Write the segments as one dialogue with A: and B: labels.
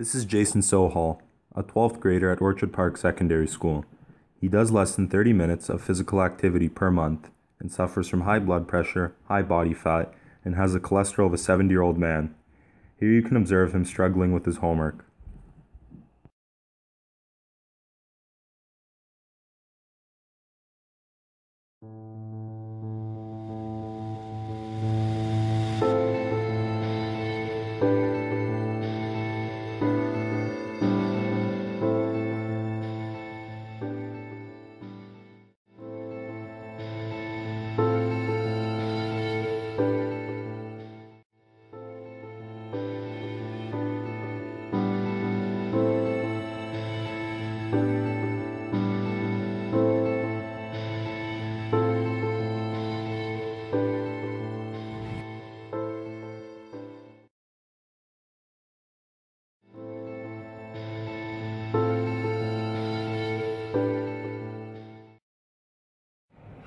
A: This is Jason Sohal, a 12th grader at Orchard Park Secondary School. He does less than 30 minutes of physical activity per month and suffers from high blood pressure, high body fat, and has the cholesterol of a 70-year-old man. Here you can observe him struggling with his homework.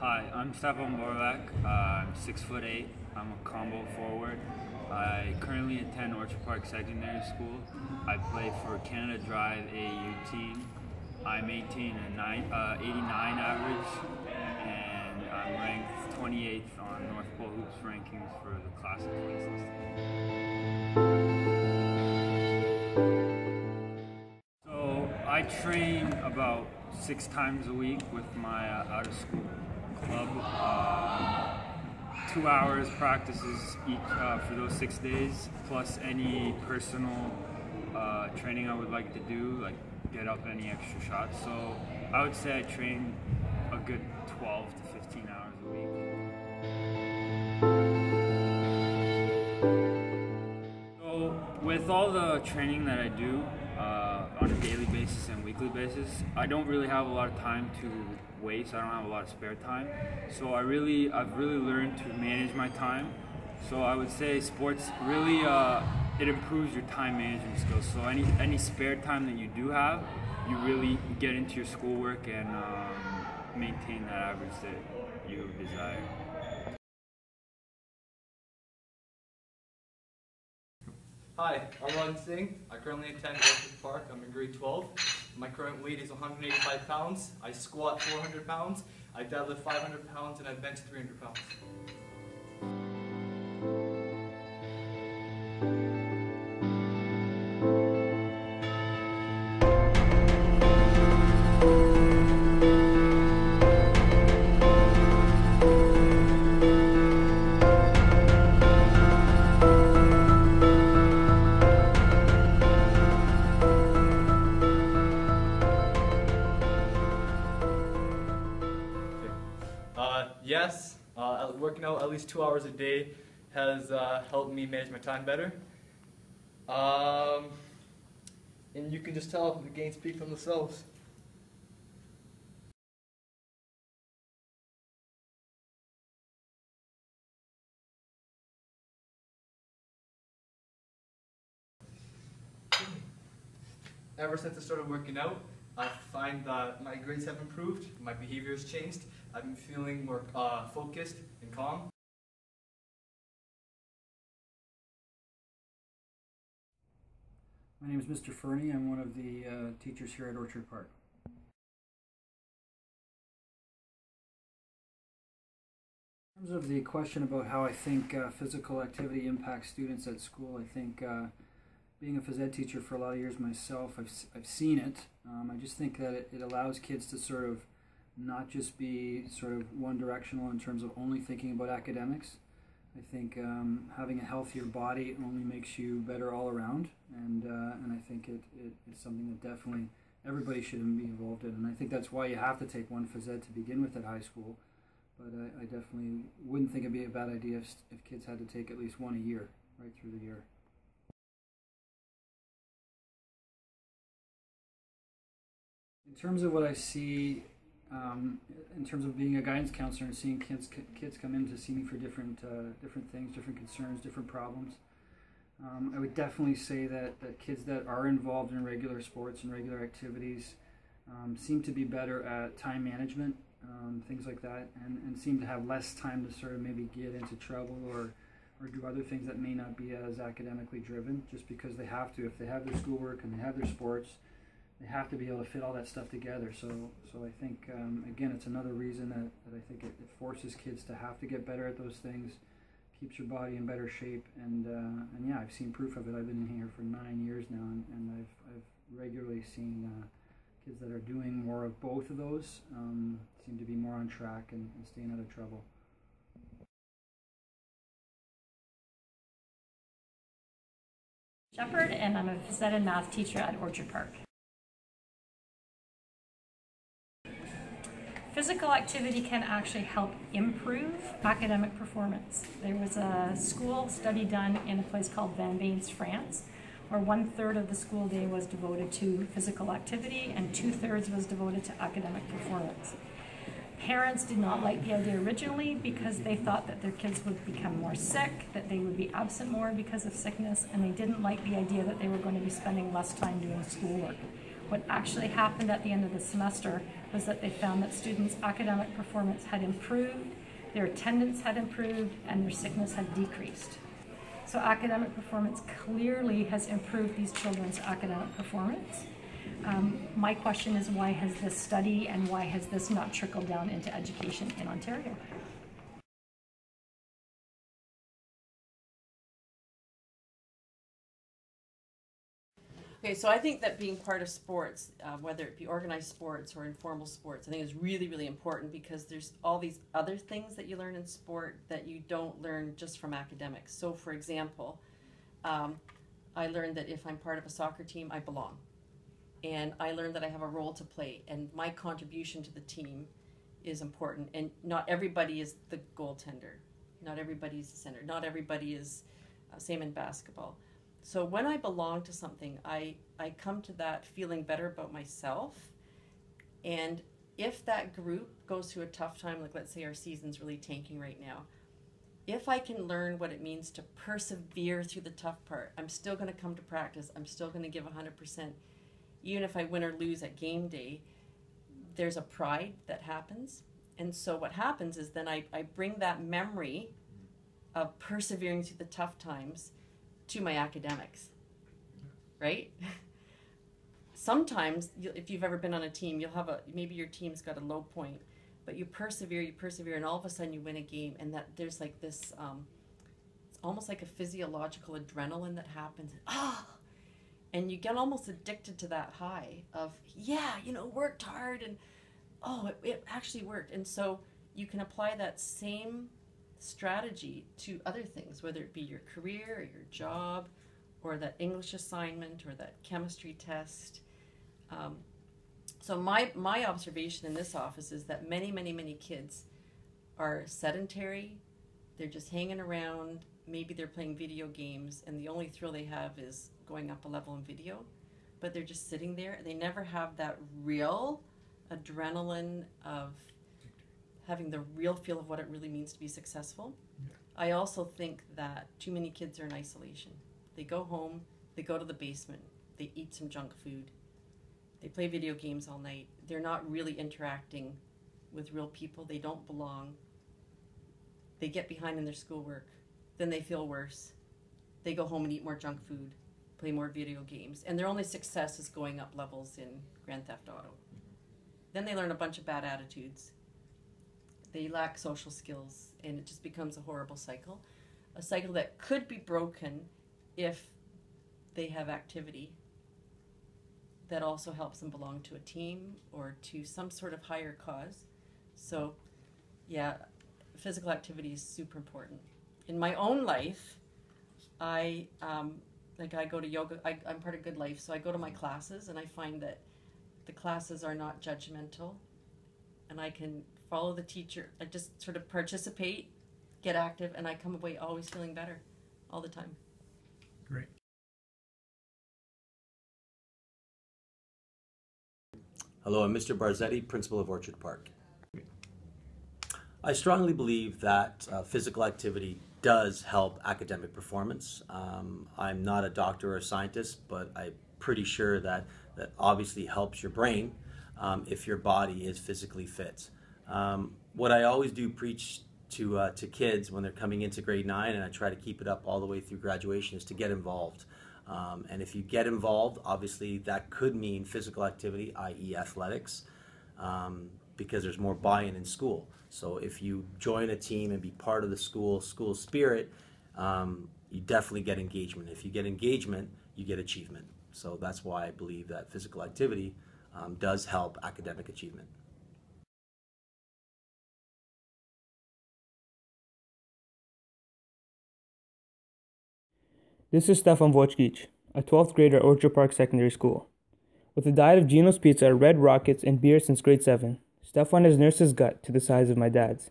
B: Hi, I'm Stefan Borovac. I'm 6'8". I'm a combo forward. I currently attend Orchard Park Secondary School. I play for Canada Drive AAU team. I'm 18 and 89 average, and I'm ranked 28th on North Pole Hoops rankings for the class of 2016. So I train about 6 times a week with my out of school club. 2 hours practices each for those 6 days, plus any personal training I would like to do, like get up any extra shots. So I would say I train a good 12 to 15 hours a week. So with all the training that I do on a daily basis and weekly basis, I don't really have a lot of time to waste. I don't have a lot of spare time. So I've really learned to manage my time. So I would say sports really it improves your time management skills. So any spare time that you do have, you really get into your schoolwork and maintain that average that you desire.
C: Hi, I'm Ron Singh. I currently attend Orchard Park. I'm in grade 12. My current weight is 185 pounds. I squat 400 pounds. I deadlift 500 pounds, and I bench 300 pounds. Yes, working out at least 2 hours a day has helped me manage my time better. And you can just tell the gains speak for themselves. Ever since I started working out, I find that my grades have improved, my behavior has changed. I've been feeling more focused and calm.
D: My name is Mr. Fernie. I'm one of the teachers here at Orchard Park. In terms of the question about how I think physical activity impacts students at school, I think being a phys ed teacher for a lot of years myself, I've seen it. I just think that it allows kids to sort of not just be sort of one directional in terms of only thinking about academics. I think having a healthier body only makes you better all around, and I think it is something that definitely everybody should be involved in, and I think that's why you have to take one phys ed to begin with at high school. But I definitely wouldn't think it'd be a bad idea if kids had to take at least one a year, right through the year. In terms of what I see, in terms of being a guidance counselor and seeing kids come in to see me for different things, different concerns, different problems, I would definitely say that kids that are involved in regular sports and regular activities seem to be better at time management, things like that, and seem to have less time to sort of maybe get into trouble or or do other things that may not be as academically driven, just because they have to. If they have their schoolwork and they have their sports, they have to be able to fit all that stuff together. So I think, again, it's another reason that I think it forces kids to have to get better at those things, keeps your body in better shape, and yeah, I've seen proof of it. I've been in here for 9 years now, and I've regularly seen kids that are doing more of both of those seem to be more on track and staying out of trouble.
E: Shepherd, and I'm a phys ed and math teacher at Orchard Park. Physical activity can actually help improve academic performance. There was a school study done in a place called Van Bains, France, where 1/3 of the school day was devoted to physical activity and 2/3 was devoted to academic performance. Parents did not like the idea originally because they thought that their kids would become more sick, that they would be absent more because of sickness, and they didn't like the idea that they were going to be spending less time doing schoolwork. What actually happened at the end of the semester was that they found that students' academic performance had improved, their attendance had improved, and their sickness had decreased. So academic performance clearly has improved these children's academic performance. My question is, why has this study and why has this not trickled down into education in Ontario?
F: Okay, so I think that being part of sports, whether it be organized sports or informal sports, I think is really, really important because there's all these other things that you learn in sport that you don't learn just from academics. So for example, I learned that if I'm part of a soccer team, I belong. And I learned that I have a role to play and my contribution to the team is important. And not everybody is the goaltender. Not everybody is the center. Not everybody is same in basketball. So when I belong to something, I come to that feeling better about myself. And if that group goes through a tough time, like let's say our season's really tanking right now, if I can learn what it means to persevere through the tough part, I'm still going to come to practice. I'm still going to give 100%. Even if I win or lose at game day, there's a pride that happens. And so what happens is then I bring that memory of persevering through the tough times to my academics, right? Sometimes, if you've ever been on a team, you'll have maybe your team's got a low point, but you persevere, and all of a sudden you win a game, and that there's like this, it's almost like a physiological adrenaline that happens. And you get almost addicted to that high of, yeah, worked hard, and it actually worked. And so you can apply that same strategy to other things, whether it be your career or your job or that English assignment or that chemistry test. So my observation in this office is that many kids are sedentary, they're just hanging around, maybe they're playing video games, and the only thrill they have is going up a level in video, but they're just sitting there. They never have that real adrenaline of having the real feel of what it really means to be successful. Yeah. I also think that too many kids are in isolation. They go home, they go to the basement, they eat some junk food, they play video games all night. They're not really interacting with real people. They don't belong. They get behind in their schoolwork. Then they feel worse. They go home and eat more junk food, play more video games, and their only success is going up levels in Grand Theft Auto. Then they learn a bunch of bad attitudes. They lack social skills, and it just becomes a horrible cycle. A cycle that could be broken if they have activity that also helps them belong to a team or to some sort of higher cause. So, yeah, physical activity is super important. In my own life, I go to yoga. I'm part of Good Life, so I go to my classes, and I find that the classes are not judgmental, and I can follow the teacher. I just sort of participate, get active, and I come away always feeling better all the time.
G: Great.
H: Hello, I'm Mr. Barzetti, principal of Orchard Park. I strongly believe that physical activity does help academic performance. I'm not a doctor or a scientist, but I'm pretty sure that obviously helps your brain if your body is physically fit. What I always do preach to kids when they're coming into grade 9, and I try to keep it up all the way through graduation, is to get involved. And if you get involved, obviously that could mean physical activity, i.e. athletics, because there's more buy-in in school. So if you join a team and be part of the school spirit, you definitely get engagement. If you get engagement, you get achievement. So that's why I believe that physical activity does help academic achievement.
G: This is Stefan Borovac, a 12th grader at Orchard Park Secondary School. With a diet of Geno's Pizza, Red Rockets, and beer since grade 7, Stefan has nursed his gut to the size of my dad's.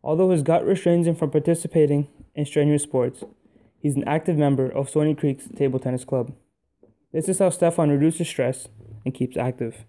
G: Although his gut restrains him from participating in strenuous sports, he's an active member of Stony Creek's table tennis club. This is how Stefan reduces stress and keeps active.